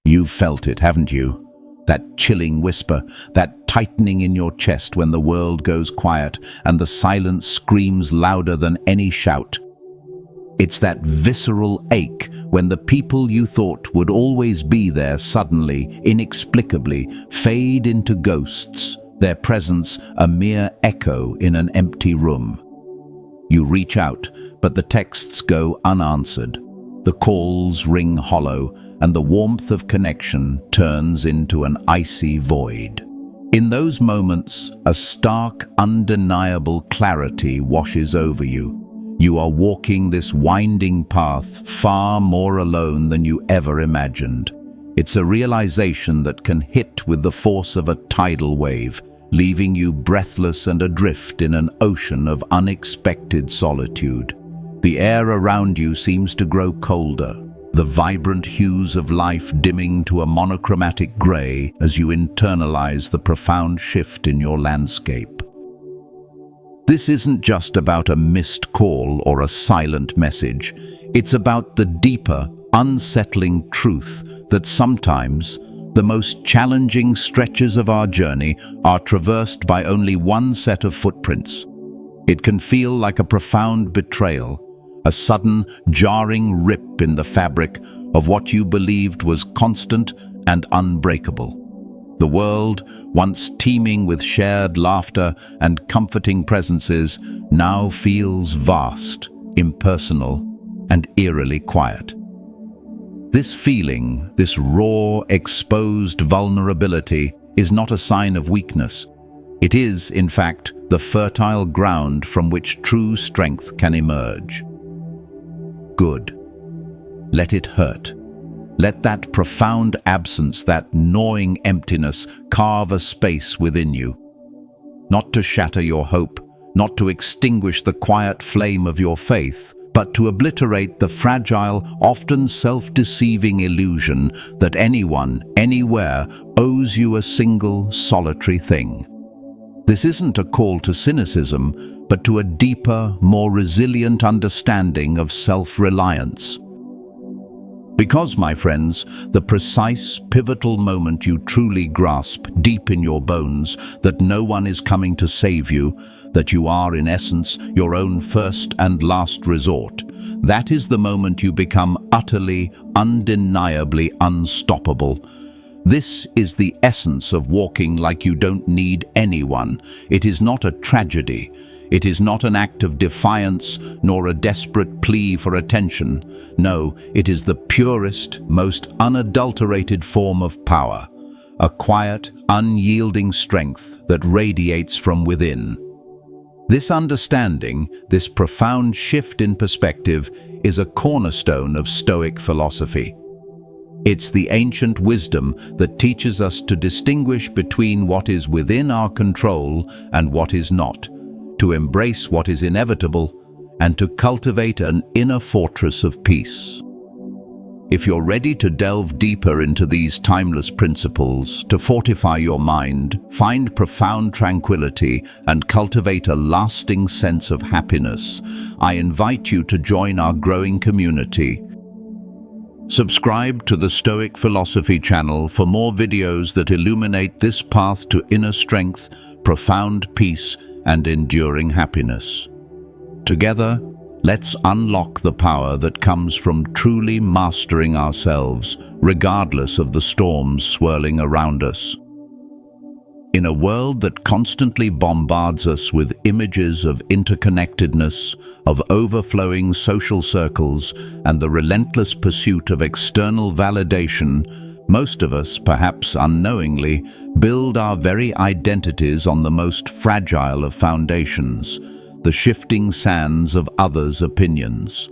You've felt it, haven't you? That chilling whisper, that tightening in your chest when the world goes quiet and the silence screams louder than any shout. It's that visceral ache when the people you thought would always be there suddenly, inexplicably, fade into ghosts, their presence a mere echo in an empty room. You reach out, but the texts go unanswered. The calls ring hollow, and the warmth of connection turns into an icy void. In those moments, a stark, undeniable clarity washes over you. You are walking this winding path far more alone than you ever imagined. It's a realization that can hit with the force of a tidal wave, leaving you breathless and adrift in an ocean of unexpected solitude. The air around you seems to grow colder, the vibrant hues of life dimming to a monochromatic grey as you internalize the profound shift in your landscape. This isn't just about a missed call or a silent message. It's about the deeper, unsettling truth that sometimes the most challenging stretches of our journey are traversed by only one set of footprints. It can feel like a profound betrayal, a sudden, jarring rip in the fabric of what you believed was constant and unbreakable. The world, once teeming with shared laughter and comforting presences, now feels vast, impersonal, and eerily quiet. This feeling, this raw, exposed vulnerability, is not a sign of weakness. It is, in fact, the fertile ground from which true strength can emerge. Good. Let it hurt. Let that profound absence, that gnawing emptiness, carve a space within you. Not to shatter your hope, not to extinguish the quiet flame of your faith, but to obliterate the fragile, often self-deceiving illusion that anyone, anywhere, owes you a single, solitary thing. This isn't a call to cynicism, but to a deeper, more resilient understanding of self-reliance. Because, my friends, the precise, pivotal moment you truly grasp deep in your bones that no one is coming to save you, that you are, in essence, your own first and last resort, that is the moment you become utterly, undeniably unstoppable. This is the essence of walking like you don't need anyone. It is not a tragedy. It is not an act of defiance, nor a desperate plea for attention. No, it is the purest, most unadulterated form of power, a quiet, unyielding strength that radiates from within. This understanding, this profound shift in perspective, is a cornerstone of Stoic philosophy. It's the ancient wisdom that teaches us to distinguish between what is within our control and what is not, to embrace what is inevitable, and to cultivate an inner fortress of peace. If you're ready to delve deeper into these timeless principles, to fortify your mind, find profound tranquility, and cultivate a lasting sense of happiness, I invite you to join our growing community. Subscribe to the Stoic Philosophy channel for more videos that illuminate this path to inner strength, profound peace, and enduring happiness. Together, let's unlock the power that comes from truly mastering ourselves, regardless of the storms swirling around us. In a world that constantly bombards us with images of interconnectedness, of overflowing social circles, and the relentless pursuit of external validation, most of us, perhaps unknowingly, build our very identities on the most fragile of foundations, the shifting sands of others' opinions.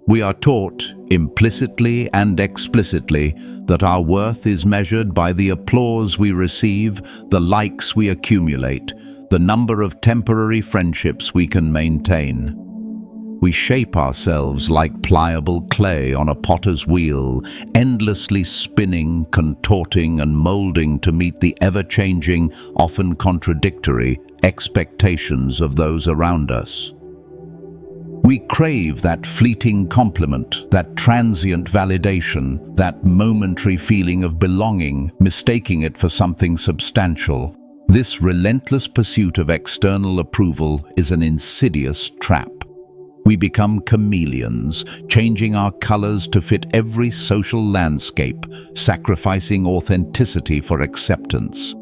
We are taught, implicitly and explicitly, that our worth is measured by the applause we receive, the likes we accumulate, the number of temporary friendships we can maintain. We shape ourselves like pliable clay on a potter's wheel, endlessly spinning, contorting, and molding to meet the ever-changing, often contradictory, expectations of those around us. We crave that fleeting compliment, that transient validation, that momentary feeling of belonging, mistaking it for something substantial. This relentless pursuit of external approval is an insidious trap. We become chameleons, changing our colors to fit every social landscape, sacrificing authenticity for acceptance.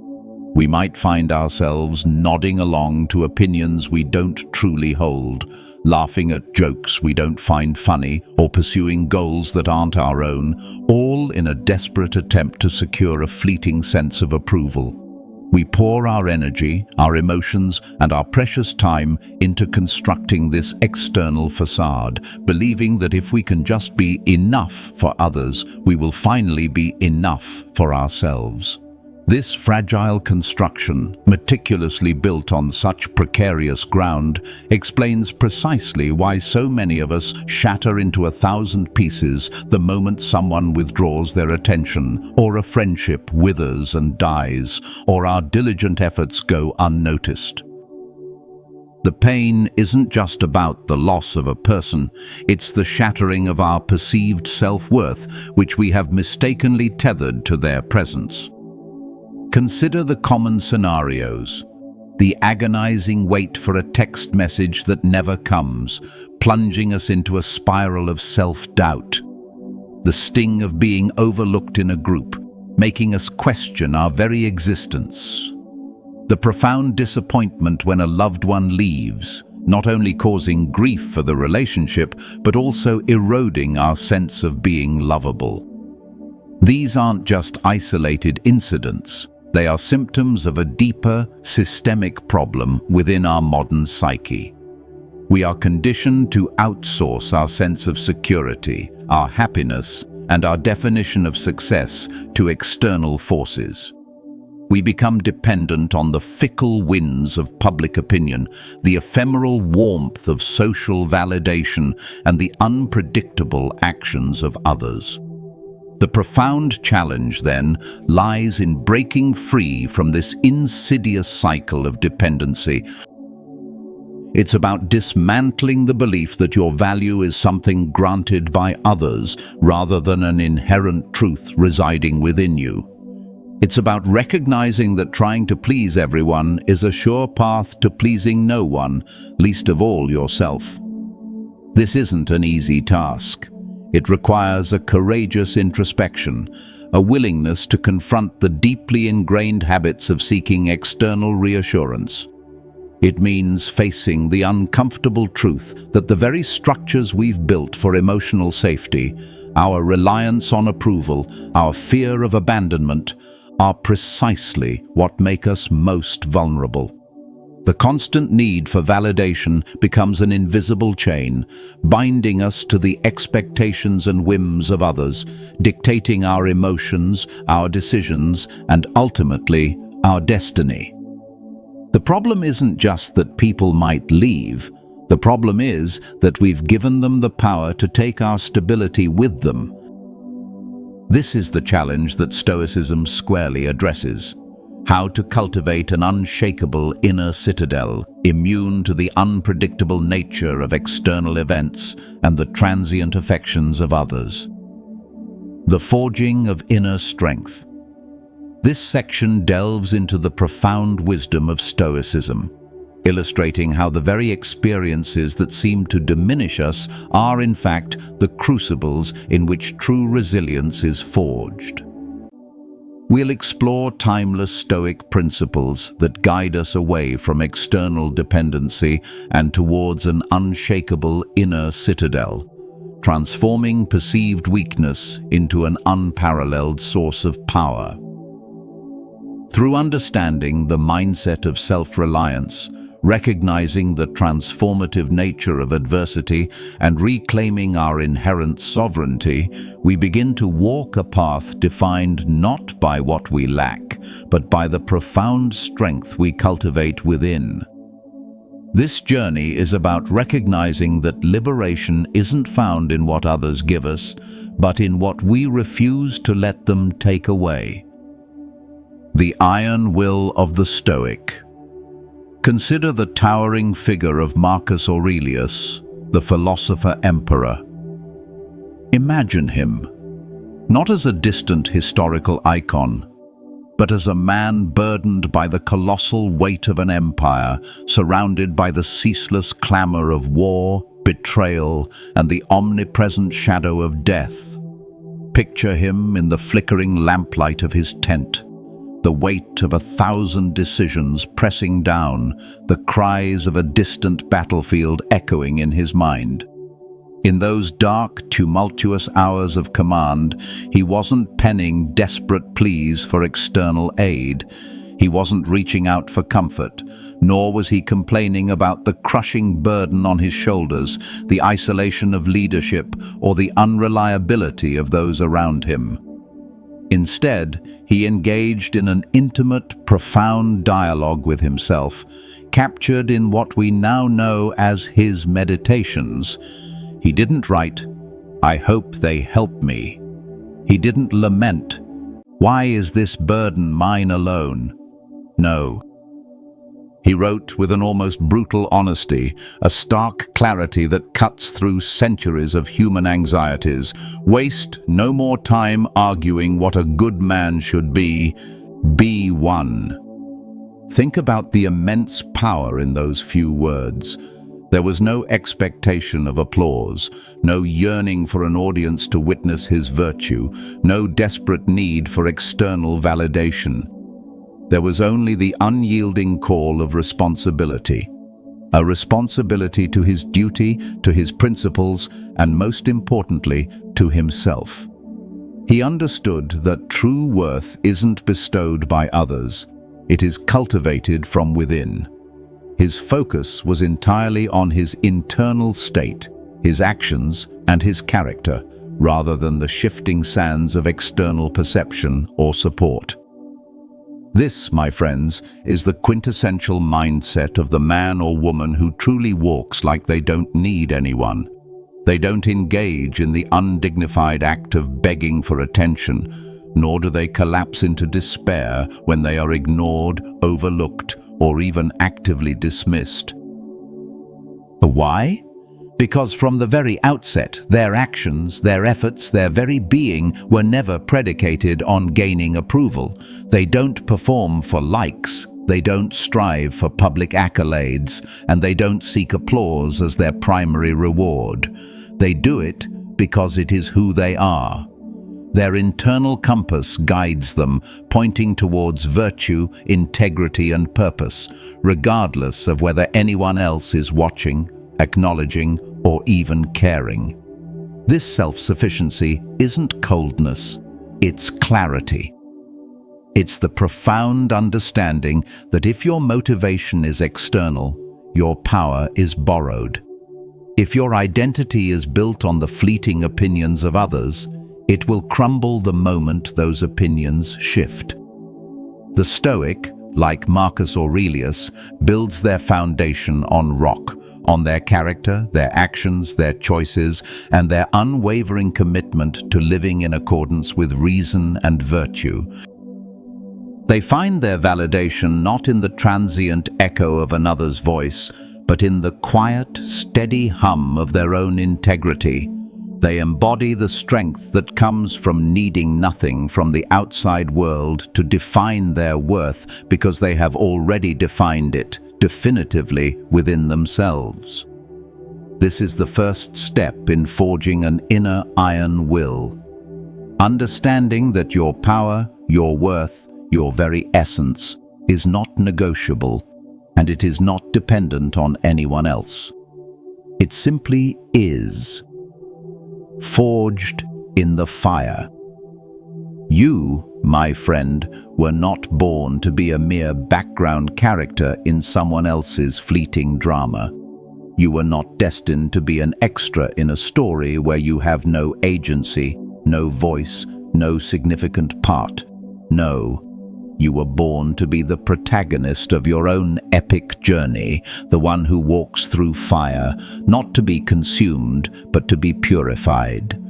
We might find ourselves nodding along to opinions we don't truly hold, laughing at jokes we don't find funny, or pursuing goals that aren't our own, all in a desperate attempt to secure a fleeting sense of approval. We pour our energy, our emotions, and our precious time into constructing this external facade, believing that if we can just be enough for others, we will finally be enough for ourselves. This fragile construction, meticulously built on such precarious ground, explains precisely why so many of us shatter into 1,000 pieces the moment someone withdraws their attention, or a friendship withers and dies, or our diligent efforts go unnoticed. The pain isn't just about the loss of a person, it's the shattering of our perceived self-worth, which we have mistakenly tethered to their presence. Consider the common scenarios. The agonizing wait for a text message that never comes, plunging us into a spiral of self-doubt. The sting of being overlooked in a group, making us question our very existence. The profound disappointment when a loved one leaves, not only causing grief for the relationship, but also eroding our sense of being lovable. These aren't just isolated incidents. They are symptoms of a deeper, systemic problem within our modern psyche. We are conditioned to outsource our sense of security, our happiness, and our definition of success to external forces. We become dependent on the fickle winds of public opinion, the ephemeral warmth of social validation, and the unpredictable actions of others. The profound challenge, then, lies in breaking free from this insidious cycle of dependency. It's about dismantling the belief that your value is something granted by others rather than an inherent truth residing within you. It's about recognizing that trying to please everyone is a sure path to pleasing no one, least of all yourself. This isn't an easy task. It requires a courageous introspection, a willingness to confront the deeply ingrained habits of seeking external reassurance. It means facing the uncomfortable truth that the very structures we've built for emotional safety, our reliance on approval, our fear of abandonment, are precisely what make us most vulnerable. The constant need for validation becomes an invisible chain, binding us to the expectations and whims of others, dictating our emotions, our decisions, and ultimately, our destiny. The problem isn't just that people might leave. The problem is that we've given them the power to take our stability with them. This is the challenge that Stoicism squarely addresses. How to cultivate an unshakable inner citadel, immune to the unpredictable nature of external events and the transient affections of others. The forging of inner strength. This section delves into the profound wisdom of Stoicism, illustrating how the very experiences that seem to diminish us are in fact the crucibles in which true resilience is forged. We'll explore timeless Stoic principles that guide us away from external dependency and towards an unshakable inner citadel, transforming perceived weakness into an unparalleled source of power. Through understanding the mindset of self-reliance, recognizing the transformative nature of adversity, and reclaiming our inherent sovereignty, we begin to walk a path defined not by what we lack, but by the profound strength we cultivate within. This journey is about recognizing that liberation isn't found in what others give us, but in what we refuse to let them take away. The iron will of the Stoic. Consider the towering figure of Marcus Aurelius, the philosopher-emperor. Imagine him, not as a distant historical icon, but as a man burdened by the colossal weight of an empire, surrounded by the ceaseless clamor of war, betrayal, and the omnipresent shadow of death. Picture him in the flickering lamplight of his tent, the weight of 1,000 decisions pressing down, the cries of a distant battlefield echoing in his mind. In those dark, tumultuous hours of command, he wasn't penning desperate pleas for external aid. He wasn't reaching out for comfort, nor was he complaining about the crushing burden on his shoulders, the isolation of leadership, or the unreliability of those around him. Instead, he engaged in an intimate, profound dialogue with himself, captured in what we now know as his meditations. He didn't write, "I hope they help me." He didn't lament, "Why is this burden mine alone?" No. He wrote with an almost brutal honesty, a stark clarity that cuts through centuries of human anxieties. Waste no more time arguing what a good man should be. Be one. Think about the immense power in those few words. There was no expectation of applause, no yearning for an audience to witness his virtue, no desperate need for external validation. There was only the unyielding call of responsibility. A responsibility to his duty, to his principles, and most importantly, to himself. He understood that true worth isn't bestowed by others. It is cultivated from within. His focus was entirely on his internal state, his actions, and his character, rather than the shifting sands of external perception or support. This, my friends, is the quintessential mindset of the man or woman who truly walks like they don't need anyone. They don't engage in the undignified act of begging for attention, nor do they collapse into despair when they are ignored, overlooked, or even actively dismissed. Why? Because from the very outset, their actions, their efforts, their very being were never predicated on gaining approval. They don't perform for likes, they don't strive for public accolades, and they don't seek applause as their primary reward. They do it because it is who they are. Their internal compass guides them, pointing towards virtue, integrity, and purpose, regardless of whether anyone else is watching, acknowledging, or even caring. This self-sufficiency isn't coldness, it's clarity. It's the profound understanding that if your motivation is external, your power is borrowed. If your identity is built on the fleeting opinions of others, it will crumble the moment those opinions shift. The Stoic, like Marcus Aurelius, builds their foundation on rock, on their character, their actions, their choices, and their unwavering commitment to living in accordance with reason and virtue. They find their validation not in the transient echo of another's voice, but in the quiet, steady hum of their own integrity. They embody the strength that comes from needing nothing from the outside world to define their worth because they have already defined it definitively within themselves. This is the first step in forging an inner iron will. Understanding that your power, your worth, your very essence is not negotiable, and it is not dependent on anyone else. It simply is. Forged in the fire. You, my friend, were not born to be a mere background character in someone else's fleeting drama. You were not destined to be an extra in a story where you have no agency, no voice, no significant part. No, you were born to be the protagonist of your own epic journey, the one who walks through fire, not to be consumed, but to be purified.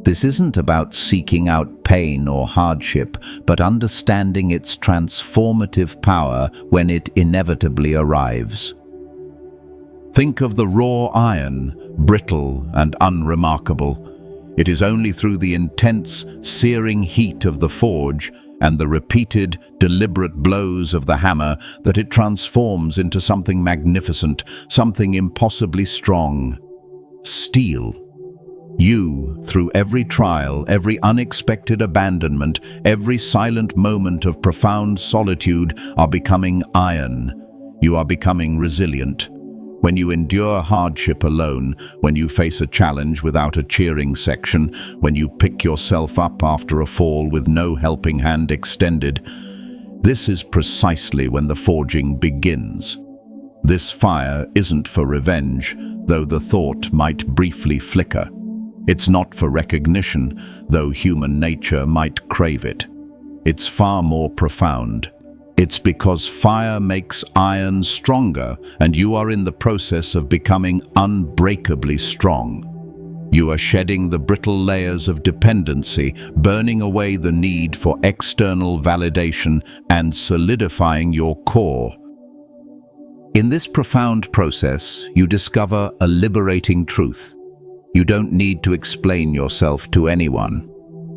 This isn't about seeking out pain or hardship, but understanding its transformative power when it inevitably arrives. Think of the raw iron, brittle and unremarkable. It is only through the intense, searing heat of the forge and the repeated, deliberate blows of the hammer that it transforms into something magnificent, something impossibly strong. Steel. You, through every trial, every unexpected abandonment, every silent moment of profound solitude, are becoming iron. You are becoming resilient. When you endure hardship alone, when you face a challenge without a cheering section, when you pick yourself up after a fall with no helping hand extended, this is precisely when the forging begins. This fire isn't for revenge, though the thought might briefly flicker. It's not for recognition, though human nature might crave it. It's far more profound. It's because fire makes iron stronger, and you are in the process of becoming unbreakably strong. You are shedding the brittle layers of dependency, burning away the need for external validation, and solidifying your core. In this profound process, you discover a liberating truth. You don't need to explain yourself to anyone.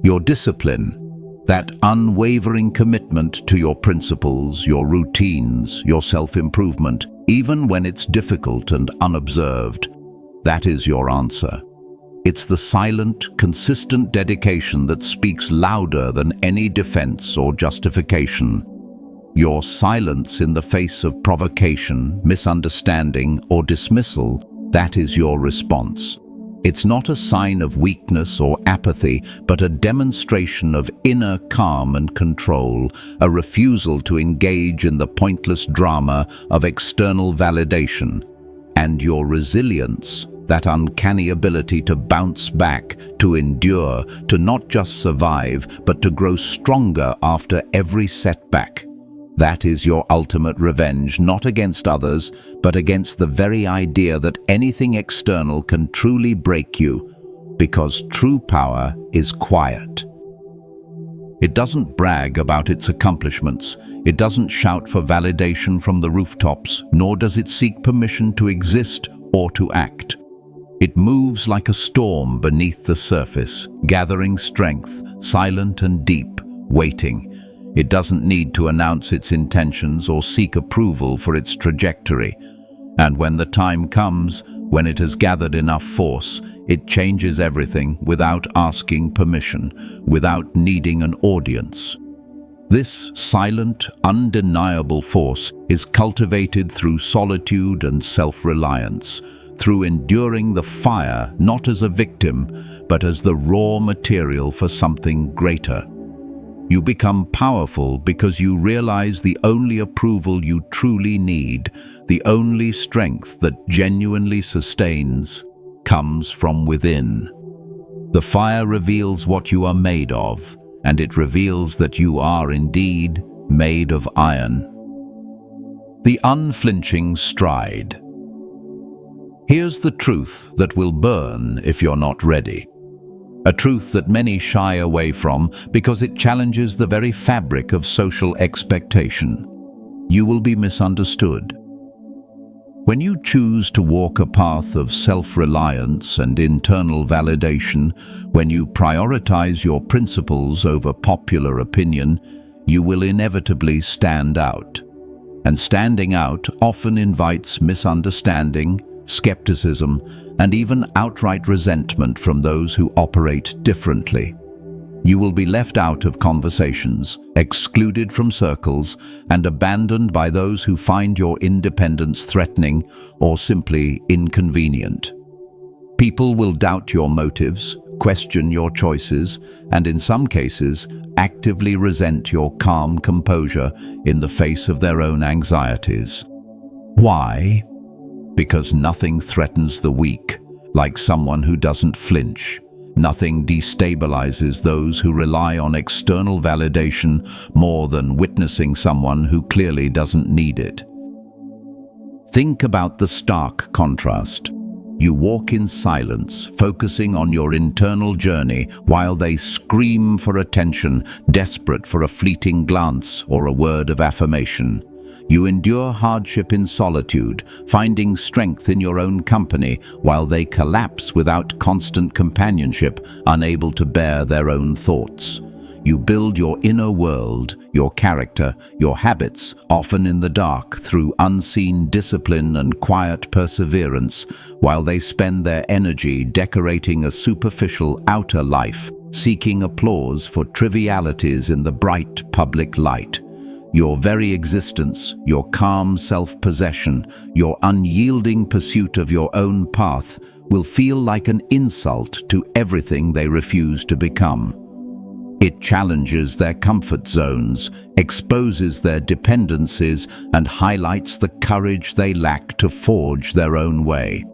Your discipline, that unwavering commitment to your principles, your routines, your self-improvement, even when it's difficult and unobserved, that is your answer. It's the silent, consistent dedication that speaks louder than any defense or justification. Your silence in the face of provocation, misunderstanding, or dismissal, that is your response. It's not a sign of weakness or apathy, but a demonstration of inner calm and control, a refusal to engage in the pointless drama of external validation. And your resilience, that uncanny ability to bounce back, to endure, to not just survive, but to grow stronger after every setback. That is your ultimate revenge, not against others, but against the very idea that anything external can truly break you, because true power is quiet. It doesn't brag about its accomplishments, it doesn't shout for validation from the rooftops, nor does it seek permission to exist or to act. It moves like a storm beneath the surface, gathering strength, silent and deep, waiting. It doesn't need to announce its intentions or seek approval for its trajectory. And when the time comes, when it has gathered enough force, it changes everything without asking permission, without needing an audience. This silent, undeniable force is cultivated through solitude and self-reliance, through enduring the fire not as a victim, but as the raw material for something greater. You become powerful because you realize the only approval you truly need, the only strength that genuinely sustains, comes from within. The fire reveals what you are made of, and it reveals that you are indeed made of iron. The unflinching stride. Here's the truth that will burn if you're not ready. A truth that many shy away from because it challenges the very fabric of social expectation. You will be misunderstood. When you choose to walk a path of self-reliance and internal validation, when you prioritize your principles over popular opinion, you will inevitably stand out. And standing out often invites misunderstanding, skepticism, and even outright resentment from those who operate differently. You will be left out of conversations, excluded from circles, and abandoned by those who find your independence threatening or simply inconvenient. People will doubt your motives, question your choices, and in some cases, actively resent your calm composure in the face of their own anxieties. Why? Because nothing threatens the weak like someone who doesn't flinch. Nothing destabilizes those who rely on external validation more than witnessing someone who clearly doesn't need it. Think about the stark contrast. You walk in silence, focusing on your internal journey, while they scream for attention, desperate for a fleeting glance or a word of affirmation. You endure hardship in solitude, finding strength in your own company, while they collapse without constant companionship, unable to bear their own thoughts. You build your inner world, your character, your habits, often in the dark, through unseen discipline and quiet perseverance, while they spend their energy decorating a superficial outer life, seeking applause for trivialities in the bright public light. Your very existence, your calm self-possession, your unyielding pursuit of your own path will feel like an insult to everything they refuse to become. It challenges their comfort zones, exposes their dependencies, and highlights the courage they lack to forge their own way.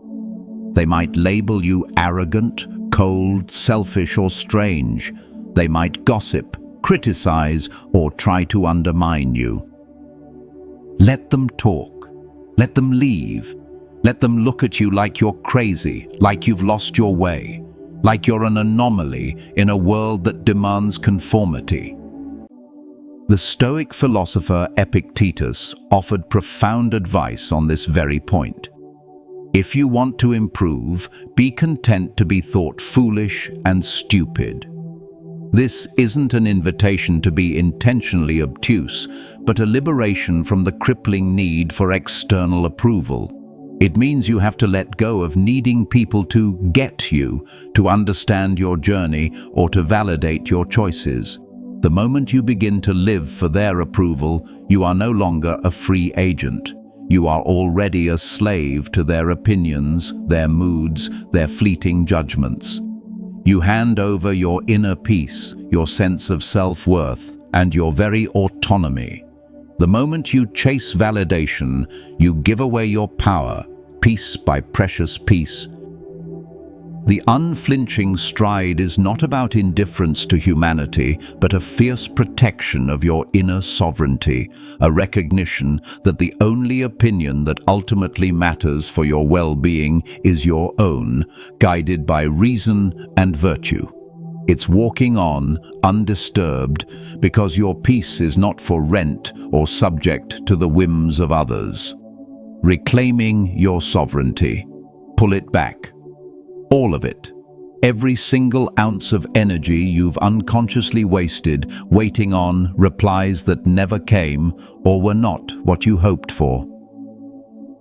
They might label you arrogant, cold, selfish, or strange. They might gossip, criticize, or try to undermine you. Let them talk. Let them leave. Let them look at you like you're crazy, like you've lost your way, like you're an anomaly in a world that demands conformity. The Stoic philosopher Epictetus offered profound advice on this very point. If you want to improve, be content to be thought foolish and stupid. This isn't an invitation to be intentionally obtuse, but a liberation from the crippling need for external approval. It means you have to let go of needing people to get you, to understand your journey, or to validate your choices. The moment you begin to live for their approval, you are no longer a free agent. You are already a slave to their opinions, their moods, their fleeting judgments. You hand over your inner peace, your sense of self-worth, and your very autonomy. The moment you chase validation, you give away your power, piece by precious piece. The unflinching stride is not about indifference to humanity, but a fierce protection of your inner sovereignty, a recognition that the only opinion that ultimately matters for your well-being is your own, guided by reason and virtue. It's walking on, undisturbed, because your peace is not for rent or subject to the whims of others. Reclaiming your sovereignty. Pull it back. All of it. Every single ounce of energy you've unconsciously wasted, waiting on replies that never came or were not what you hoped for.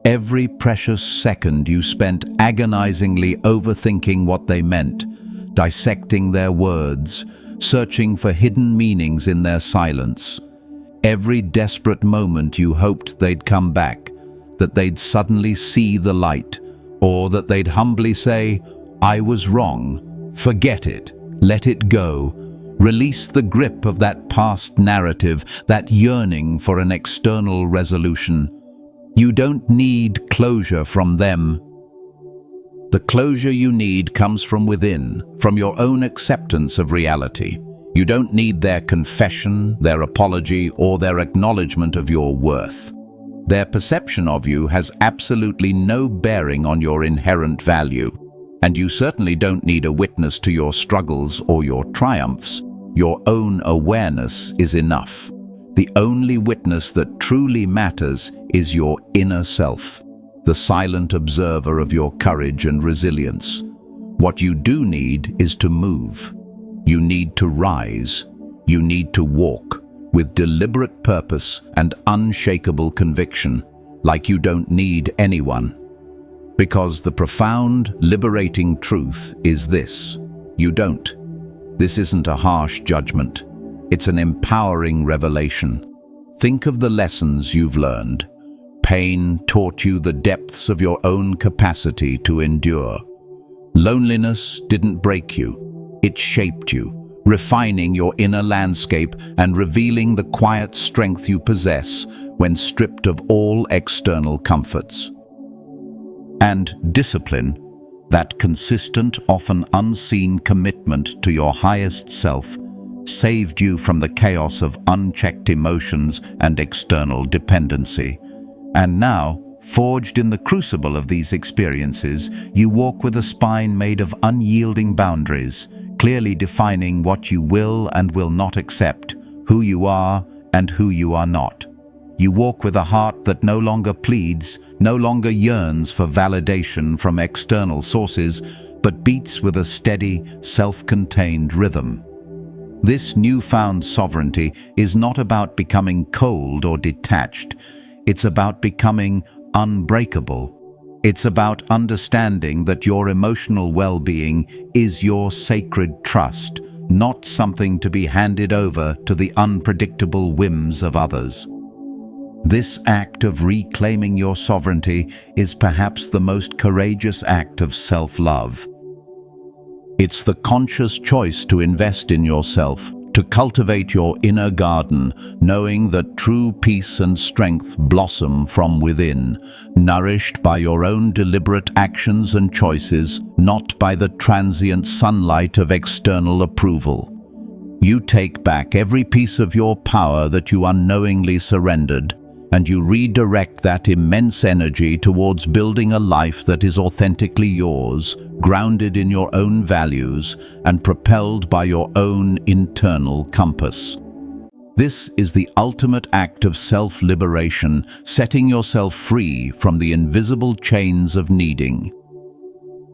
Every precious second you spent agonizingly overthinking what they meant, dissecting their words, searching for hidden meanings in their silence. Every desperate moment you hoped they'd come back, that they'd suddenly see the light, or that they'd humbly say, "I was wrong. Forget it. Let it go." Release the grip of that past narrative, that yearning for an external resolution. You don't need closure from them. The closure you need comes from within, from your own acceptance of reality. You don't need their confession, their apology, or their acknowledgement of your worth. Their perception of you has absolutely no bearing on your inherent value, and you certainly don't need a witness to your struggles or your triumphs. Your own awareness is enough. The only witness that truly matters is your inner self, the silent observer of your courage and resilience. What you do need is to move. You need to rise. You need to walk with deliberate purpose and unshakable conviction, like you don't need anyone. Because the profound, liberating truth is this: you don't. This isn't a harsh judgment. It's an empowering revelation. Think of the lessons you've learned. Pain taught you the depths of your own capacity to endure. Loneliness didn't break you. It shaped you, refining your inner landscape and revealing the quiet strength you possess when stripped of all external comforts. And discipline, that consistent, often unseen commitment to your highest self, saved you from the chaos of unchecked emotions and external dependency. And now, forged in the crucible of these experiences, you walk with a spine made of unyielding boundaries, clearly defining what you will and will not accept, who you are and who you are not. You walk with a heart that no longer pleads, no longer yearns for validation from external sources, but beats with a steady, self-contained rhythm. This newfound sovereignty is not about becoming cold or detached. It's about becoming unbreakable. It's about understanding that your emotional well-being is your sacred trust, not something to be handed over to the unpredictable whims of others. This act of reclaiming your sovereignty is perhaps the most courageous act of self-love. It's the conscious choice to invest in yourself, to cultivate your inner garden, knowing that true peace and strength blossom from within, nourished by your own deliberate actions and choices, not by the transient sunlight of external approval. You take back every piece of your power that you unknowingly surrendered, and you redirect that immense energy towards building a life that is authentically yours, grounded in your own values, and propelled by your own internal compass. This is the ultimate act of self-liberation, setting yourself free from the invisible chains of needing.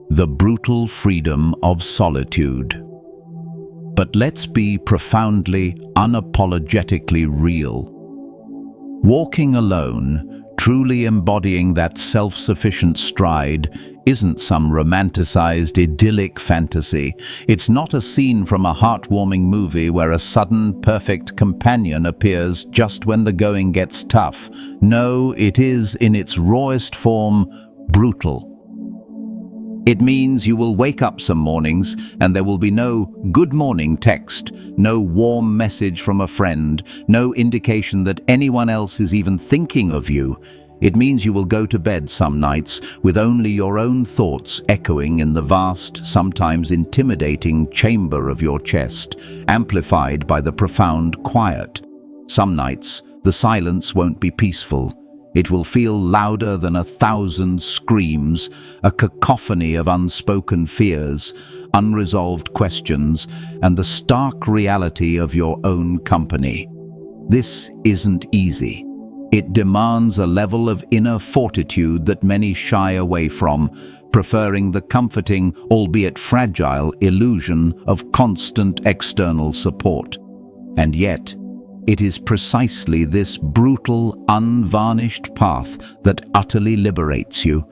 The brutal freedom of solitude. But let's be profoundly, unapologetically real. Walking alone, truly embodying that self-sufficient stride, isn't some romanticized, idyllic fantasy. It's not a scene from a heartwarming movie where a sudden, perfect companion appears just when the going gets tough. No, it is, in its rawest form, brutal. It means you will wake up some mornings and there will be no good morning text, no warm message from a friend, no indication that anyone else is even thinking of you. It means you will go to bed some nights with only your own thoughts echoing in the vast, sometimes intimidating chamber of your chest, amplified by the profound quiet. Some nights, the silence won't be peaceful. It will feel louder than 1,000 screams, a cacophony of unspoken fears, unresolved questions, and the stark reality of your own company. This isn't easy. It demands a level of inner fortitude that many shy away from, preferring the comforting, albeit fragile, illusion of constant external support. And yet, it is precisely this brutal, unvarnished path that utterly liberates you.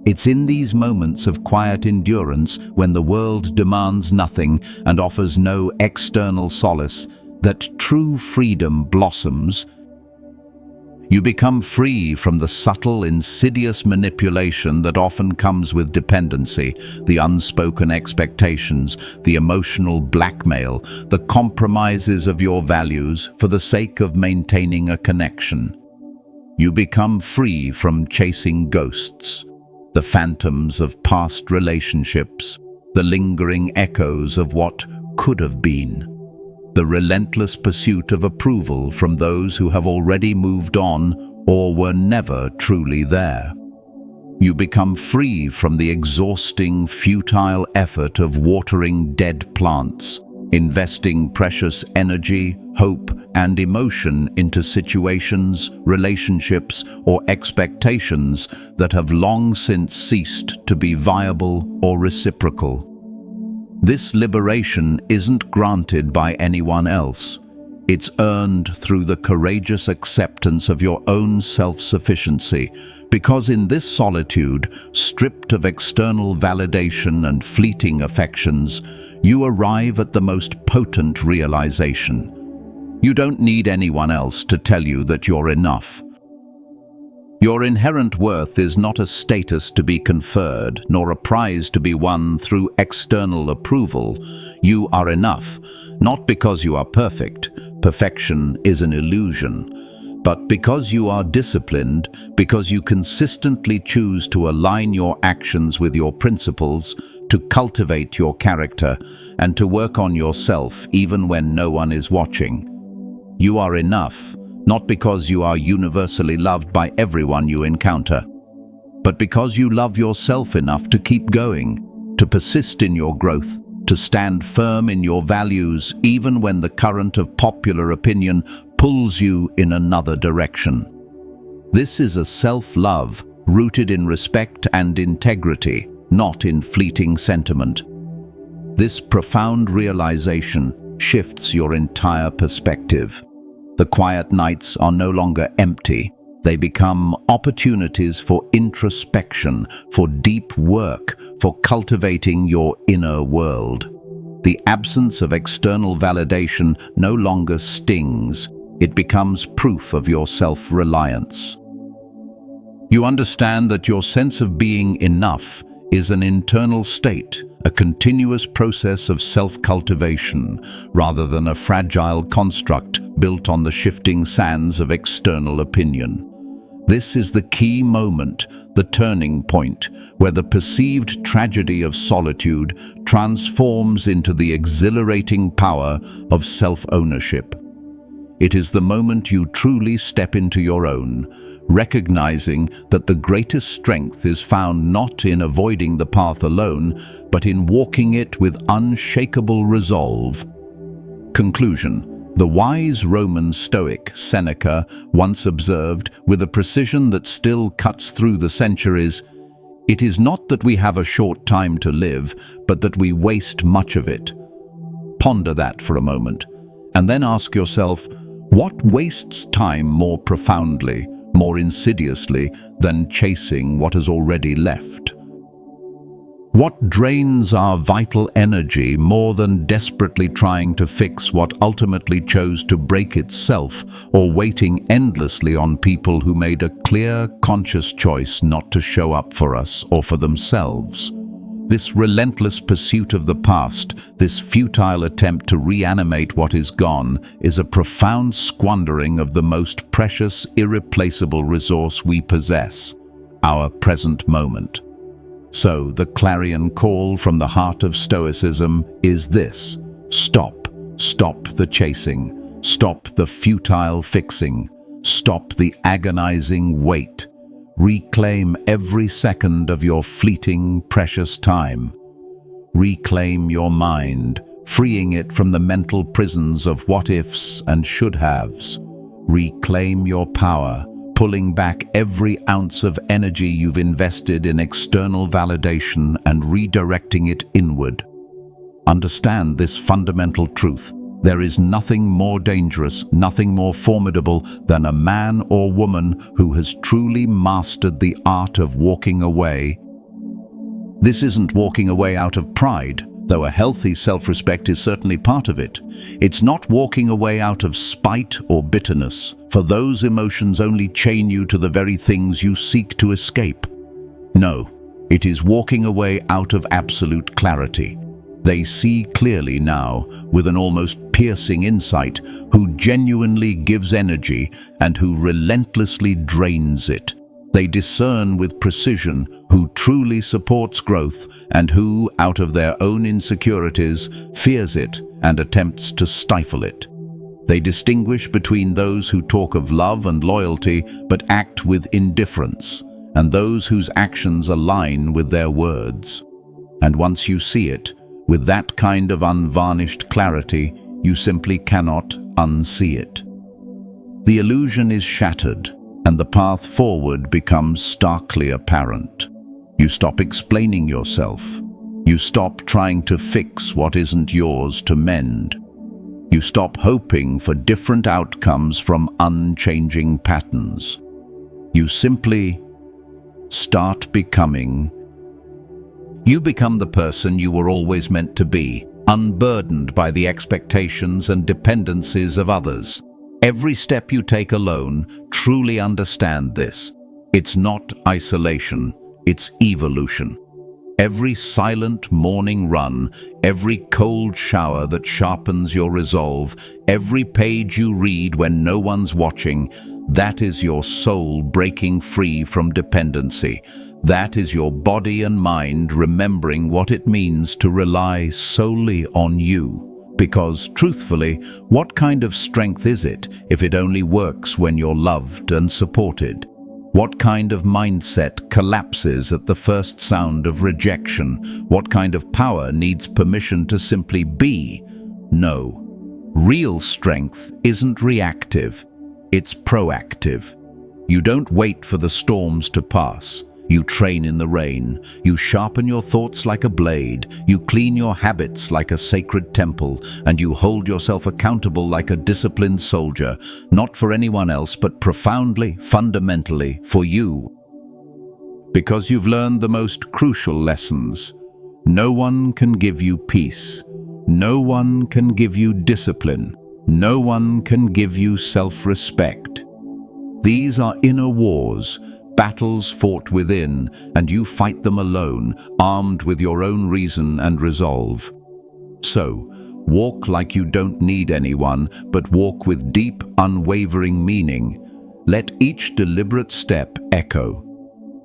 It's in these moments of quiet endurance, when the world demands nothing and offers no external solace, that true freedom blossoms. You become free from the subtle, insidious manipulation that often comes with dependency, the unspoken expectations, the emotional blackmail, the compromises of your values for the sake of maintaining a connection. You become free from chasing ghosts, the phantoms of past relationships, the lingering echoes of what could have been. The relentless pursuit of approval from those who have already moved on or were never truly there. You become free from the exhausting, futile effort of watering dead plants, investing precious energy, hope, and emotion into situations, relationships, or expectations that have long since ceased to be viable or reciprocal. This liberation isn't granted by anyone else. It's earned through the courageous acceptance of your own self-sufficiency, because in this solitude, stripped of external validation and fleeting affections, you arrive at the most potent realization. You don't need anyone else to tell you that you're enough. Your inherent worth is not a status to be conferred, nor a prize to be won through external approval. You are enough, not because you are perfect. Perfection is an illusion. But because you are disciplined, because you consistently choose to align your actions with your principles, to cultivate your character, and to work on yourself even when no one is watching. You are enough. Not because you are universally loved by everyone you encounter, but because you love yourself enough to keep going, to persist in your growth, to stand firm in your values even when the current of popular opinion pulls you in another direction. This is a self-love rooted in respect and integrity, not in fleeting sentiment. This profound realization shifts your entire perspective. The quiet nights are no longer empty. They become opportunities for introspection, for deep work, for cultivating your inner world. The absence of external validation no longer stings. It becomes proof of your self-reliance. You understand that your sense of being enough is an internal state, a continuous process of self-cultivation, rather than a fragile construct built on the shifting sands of external opinion. This is the key moment, the turning point, where the perceived tragedy of solitude transforms into the exhilarating power of self-ownership. It is the moment you truly step into your own, recognizing that the greatest strength is found not in avoiding the path alone, but in walking it with unshakable resolve. Conclusion. The wise Roman Stoic Seneca once observed, with a precision that still cuts through the centuries, "It is not that we have a short time to live, but that we waste much of it." Ponder that for a moment, and then ask yourself, what wastes time more profoundly, more insidiously, than chasing what has already left? What drains our vital energy more than desperately trying to fix what ultimately chose to break itself, or waiting endlessly on people who made a clear, conscious choice not to show up for us or for themselves? This relentless pursuit of the past, this futile attempt to reanimate what is gone, is a profound squandering of the most precious, irreplaceable resource we possess, our present moment. So, the clarion call from the heart of Stoicism is this: stop. Stop the chasing. Stop the futile fixing. Stop the agonizing wait. Reclaim every second of your fleeting, precious time. Reclaim your mind, freeing it from the mental prisons of what-ifs and should-haves. Reclaim your power, pulling back every ounce of energy you've invested in external validation and redirecting it inward. Understand this fundamental truth. There is nothing more dangerous, nothing more formidable than a man or woman who has truly mastered the art of walking away. This isn't walking away out of pride, though a healthy self-respect is certainly part of it. It's not walking away out of spite or bitterness, for those emotions only chain you to the very things you seek to escape. No, it is walking away out of absolute clarity. They see clearly now, with an almost piercing insight, who genuinely gives energy and who relentlessly drains it. They discern with precision who truly supports growth and who, out of their own insecurities, fears it and attempts to stifle it. They distinguish between those who talk of love and loyalty but act with indifference, and those whose actions align with their words. And once you see it, with that kind of unvarnished clarity, you simply cannot unsee it. The illusion is shattered, and the path forward becomes starkly apparent. You stop explaining yourself. You stop trying to fix what isn't yours to mend. You stop hoping for different outcomes from unchanging patterns. You simply start becoming. You become the person you were always meant to be, unburdened by the expectations and dependencies of others. Every step you take alone, truly understand this. It's not isolation, it's evolution. Every silent morning run, every cold shower that sharpens your resolve, every page you read when no one's watching, that is your soul breaking free from dependency. That is your body and mind remembering what it means to rely solely on you. Because, truthfully, what kind of strength is it if it only works when you're loved and supported? What kind of mindset collapses at the first sound of rejection? What kind of power needs permission to simply be? No. Real strength isn't reactive, it's proactive. You don't wait for the storms to pass. You train in the rain. You sharpen your thoughts like a blade. You clean your habits like a sacred temple. And you hold yourself accountable like a disciplined soldier, not for anyone else, but profoundly, fundamentally, for you. Because you've learned the most crucial lessons. No one can give you peace. No one can give you discipline. No one can give you self-respect. These are inner wars, battles fought within, and you fight them alone, armed with your own reason and resolve. So, walk like you don't need anyone, but walk with deep, unwavering meaning. Let each deliberate step echo.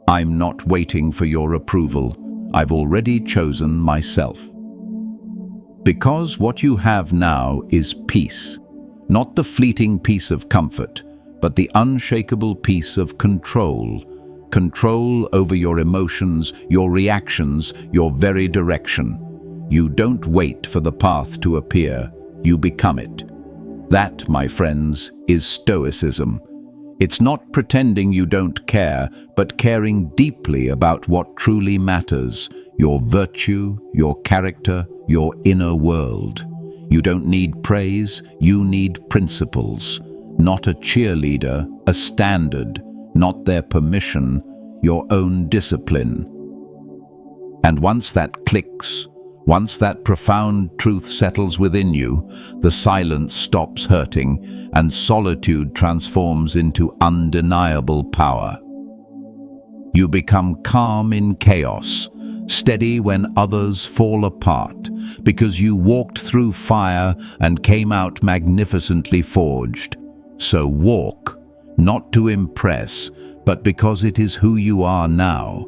I'm not waiting for your approval. I've already chosen myself. Because what you have now is peace, not the fleeting peace of comfort, but the unshakable peace of control. Control over your emotions, your reactions, your very direction. You don't wait for the path to appear, you become it. That, my friends, is Stoicism. It's not pretending you don't care, but caring deeply about what truly matters, your virtue, your character, your inner world. You don't need praise, you need principles. Not a cheerleader, a standard, not their permission, your own discipline. And once that clicks, once that profound truth settles within you, the silence stops hurting and solitude transforms into undeniable power. You become calm in chaos, steady when others fall apart, because you walked through fire and came out magnificently forged. So walk, not to impress, but because it is who you are now.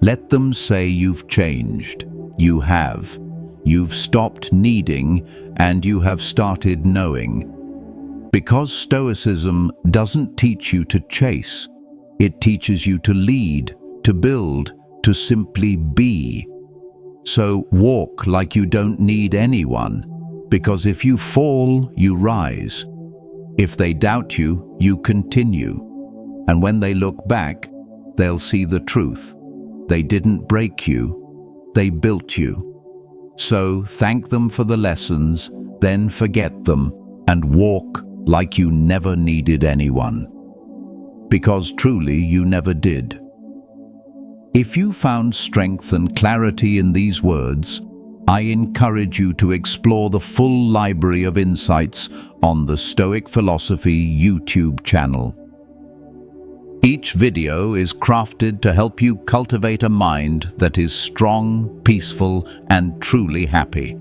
Let them say you've changed. You have. You've stopped needing, and you have started knowing. Because Stoicism doesn't teach you to chase. It teaches you to lead, to build, to simply be. So walk like you don't need anyone, because if you fall, you rise. If they doubt you, you continue. And when they look back, they'll see the truth. They didn't break you, they built you. So thank them for the lessons, then forget them, and walk like you never needed anyone. Because truly you never did. If you found strength and clarity in these words, I encourage you to explore the full library of insights on the Stoic Philosophy YouTube channel. Each video is crafted to help you cultivate a mind that is strong, peaceful, and truly happy.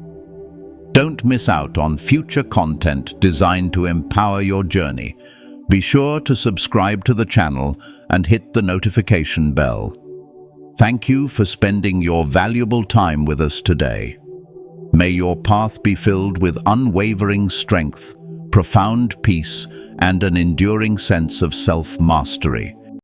Don't miss out on future content designed to empower your journey. Be sure to subscribe to the channel and hit the notification bell. Thank you for spending your valuable time with us today. May your path be filled with unwavering strength, profound peace, and an enduring sense of self-mastery.